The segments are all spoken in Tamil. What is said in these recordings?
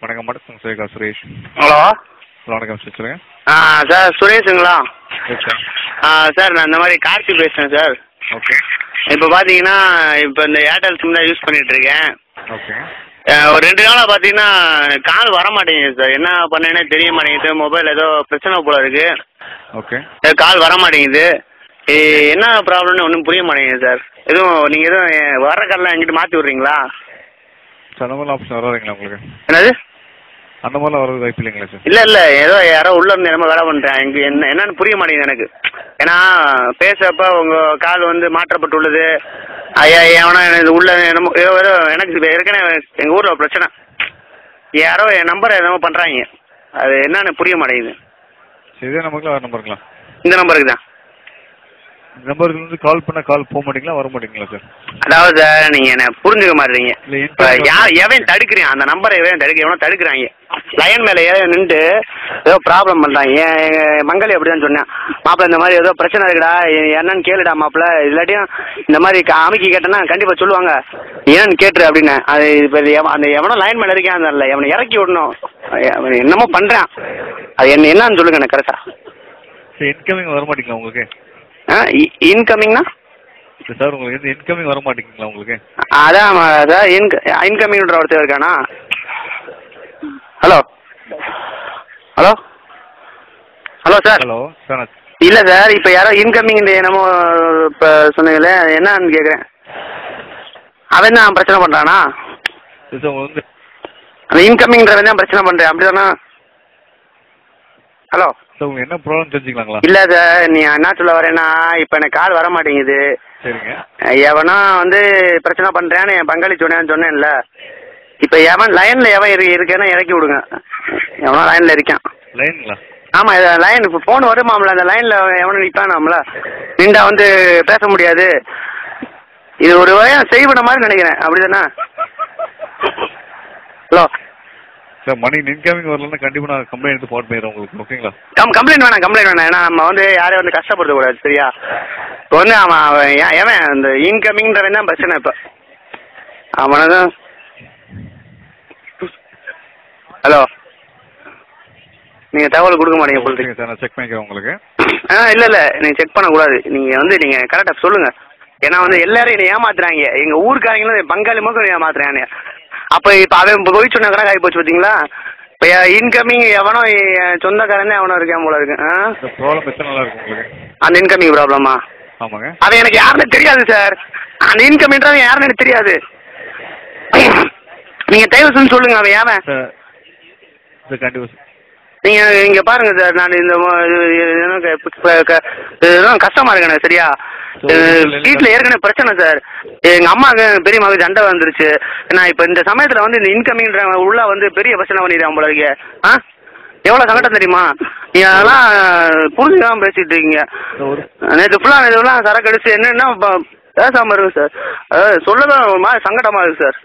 வணக்கம் மேடம், சுரேகா சுரேஷ். ஹலோ. வணக்கம் சார், சொல்லுங்கள். சார் சுரேஷுங்களா? சார் நான் இந்த மாதிரி கார்த்தி பேசுகிறேன் சார். ஓகே. இப்போ பார்த்தீங்கன்னா இப்போ இந்த ஏர்டெல் சிம் தான் யூஸ் பண்ணிகிட்ருக்கேன். ஓகே. ஒரு 2 நாளாக பார்த்தீங்கன்னா கால் வர மாட்டேங்குது சார். என்ன பண்ணேன்னே தெரிய மாட்டேங்குது. மொபைல் ஏதோ பிரச்சனை போல இருக்குது. ஓகே. கால் வர மாட்டேங்குது. என்ன ப்ராப்ளம்னு ஒன்றும் புரிய மாட்டேங்குது சார். நீங்கள் எதுவும் வர கால்லாம் எங்கிட்ட மாற்றி விட்றீங்களா? சார் அந்த மாதிரிலாம் ஆப்ஷன் வராதுங்களா உங்களுக்கு? என்னது? அந்த மாதிரிலாம் வரது வாய்ப்பு இல்லைங்களா சார்? இல்லை ஏதோ யாரோ உள்ள இருந்து என்னமோ வேலை பண்ணுறேன். எனக்கு என்னன்னு புரிய மாட்டேங்குது எனக்கு. ஏன்னா பேசுறப்ப உங்கள் கால் வந்து மாற்றப்பட்டுள்ளது. ஐயா எவனா எனக்கு உள்ள என்னமோ எனக்கு ஏற்கனவே எங்கள் ஊரில் பிரச்சனை. யாரோ என் நம்பரை என்னமோ பண்ணுறாங்க. அது என்னன்னு புரிய மாட்டேங்குது. இதே நம்பருங்களா வேறு நம்பருங்களா? இந்த நம்பருக்கு தான். இந்த நம்பருக்கு வந்து கால் பண்ணால் கால் போக மாட்டீங்களா, வர மாட்டீங்களா சார்? அதாவது சார் நீங்கள் என்ன புரிஞ்சுக்க மாட்டீங்க. இல்லை எவன் தடுக்கிறேன் அந்த நம்பரை எவனோ தடுக்கிறாங்க. லைன் மேலே நின்று ஏதோ ப்ராப்ளம் பண்ணுறாங்க. என் மங்களி அப்படி தான் சொன்னேன். மாப்பிள்ள இந்த மாதிரி ஏதோ பிரச்சனை இருக்குடா, என்னன்னு கேளுடா மாப்பிள்ள. இல்லாட்டியும் இந்த மாதிரி அமுக்கி கேட்டேன்னா கண்டிப்பாக சொல்லுவாங்க, என்னன்னு கேட்டுரு அப்படின்னு. அது இப்போ அந்த எவனோ லைன் மேலே இருக்கேன் அந்த எவனை இறக்கி விடணும். என்னமோ பண்ணுறான். அது என்னன்னு சொல்லுங்க எனக்கு கரெக்டாக. சரி, இன்கமிங் வர மாட்டீங்களா உங்களுக்கு? இன்கமிங்னா சார் உங்களுக்கு எந்த இன்கமிங் வர மாட்டேங்குங்களா உங்களுக்கு? அதான் சார் இன்கமிங்ன்ற ஒருத்தர் இருக்கானா? Hello hello hello sir. Hello sir. இல்லை சார், இப்போ யாரோ இன்கமிங் என்னமோ இப்போ சொன்னீங்களே, என்னன்னு கேட்குறேன். அவன் தான் பிரச்சனை பண்ணுறானா? சார் வந்து அந்த இன்கமிங்ன்றவன் தான் பிரச்சனை பண்ணுறேன், அப்படி தானே? ஹலோ சார், உங்களுக்கு என்ன ப்ராப்ளம் தெரிஞ்சுக்கலாங்களா? இல்லை சார், நீ என்ன சொல்ல வரேன்னா இப்போ எனக்கு கால் வர மாட்டேங்குது. சரிங்க. எவனா வந்து பிரச்சனை பண்ணுறேன்னு என் பங்காளி சொன்னேன்ல. இப்போ எவன் இருக்கேன்னா இறக்கி விடுங்க. எவனோ லைனில் இருக்கான். லைனுங்களா? ஆமாம், லைன் இப்போ ஃபோன் வருமாம்ல, அந்த லைனில் எவனும் நிற்பானாம்ல. நின்றா வந்து பேச முடியாது. இது ஒரு வகையாக செய்வின மாதிரி நினைக்கிறேன், அப்படி தானே? ஹலோ சார், மணி இன்கமிங் வரலன்னா கண்டிப்பாக நான் கம்ப்ளைண்ட் எடுத்து போட் பண்ணிடுறேன் உங்களுக்கு. ஓகேங்களா? கம்ப்ளைண்ட் வேணாம். ஏன்னா நம்ம வந்து யாரையும் வந்து கஷ்டப்படுத்தக்கூடாது, சரியா? இப்போ வந்து அவன் எவன் அந்த இன்கமிங்ன்றவன் தான் பிரச்சனை. இப்போ அவனை தான். ஹலோ, நீங்கள் தகவல் கொடுக்க மாட்டீங்க போல சார். நான் செக் பண்ணிக்கிறேன் உங்களுக்கு. இல்லை நீங்கள் செக் பண்ணக்கூடாது. நீங்கள் கரெக்டாக சொல்லுங்கள். ஏன்னா வந்து எல்லாரும் என்னை ஏமாத்துறாங்க. எங்கள் ஊருக்காரங்களும் பங்காளி மக்கள் ஏமாத்துறாங்க. அப்போ அவன் போய் சொன்ன கணக்கு ஆகி போச்சு பார்த்தீங்களா? இப்போ இன்கமிங் எவனோ சொந்தக்காரனே எவனோ இருக்கேன் போல இருக்கு. ப்ராப்ளம் எத்தனை நாளாக இருக்கும் உங்களுக்கு? அந்த இன்கமிங் ப்ராப்ளமா? ஆமாங்க. அது எனக்கு யாருன்னு தெரியாது சார். அந்த இன்கமிங்ன்றது யாருன்னு எனக்கு தெரியாது. நீங்கள் தயவு செஞ்சு சொல்லுங்கள், அவன் ஏவன் சார்? கண்டிப்பாக நீங்கள் இங்கே பாருங்கள் சார். நான் இந்த கஷ்டமாக இருக்கேன், சரியா? வீட்டில் ஏற்கனவே பிரச்சனை சார். எங்கள் அம்மாவுக்கு பெரியம்மாவுக்கு சண்டை வந்துருச்சு. நான் இப்போ இந்த சமயத்தில் வந்து இந்த இன்கமிங்ன்ற உள்ள வந்து பெரிய பிரச்சனை பண்ணிடுறேன் போல இருக்கே. எவ்வளோ சங்கடம் தெரியுமா? நீங்கள் அதெல்லாம் புரிஞ்சுக்காம பேசிட்டு இருக்கீங்க. நேற்று ஃபுல்லாக இதெல்லாம் சரக்கு அடிச்சு என்னென்னா பேசாமல் இருக்கு சார். சொல்லதான் ஒரு மாதிரி சங்கடமாக இருக்குது சார்.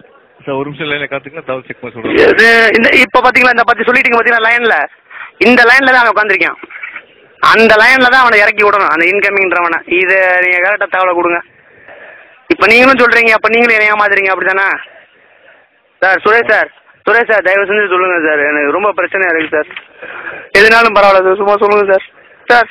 சார், ஒரு நிமிஷம் லைனில் காத்துங்க, தவிர செக் பண்ணி சொல்கிறேன். இந்த இப்போ பார்த்தீங்களா, இந்த பற்றி சொல்லிட்டீங்க பார்த்தீங்களா லைனில். இந்த லைனில் தான் அவன் உட்காந்துருக்கான். அந்த லைனில் தான் அவனை இறக்கி விடணும், அந்த இன்கமிங்ன்றவனை. இதை நீங்கள் கரெக்டாக தகவலை கொடுங்க. இப்போ நீங்களும் சொல்கிறீங்க, அப்போ நீங்களும் என்ன ஏமாத்துறீங்க, அப்படி தானே சார்? சுரேஷ் சார் தயவு செஞ்சு சொல்லுங்கள் சார். எனக்கு ரொம்ப பிரச்சனையாக இருக்குது சார். எதுனாலும் பரவாயில்ல சார், சும்மா சொல்லுங்கள் சார்.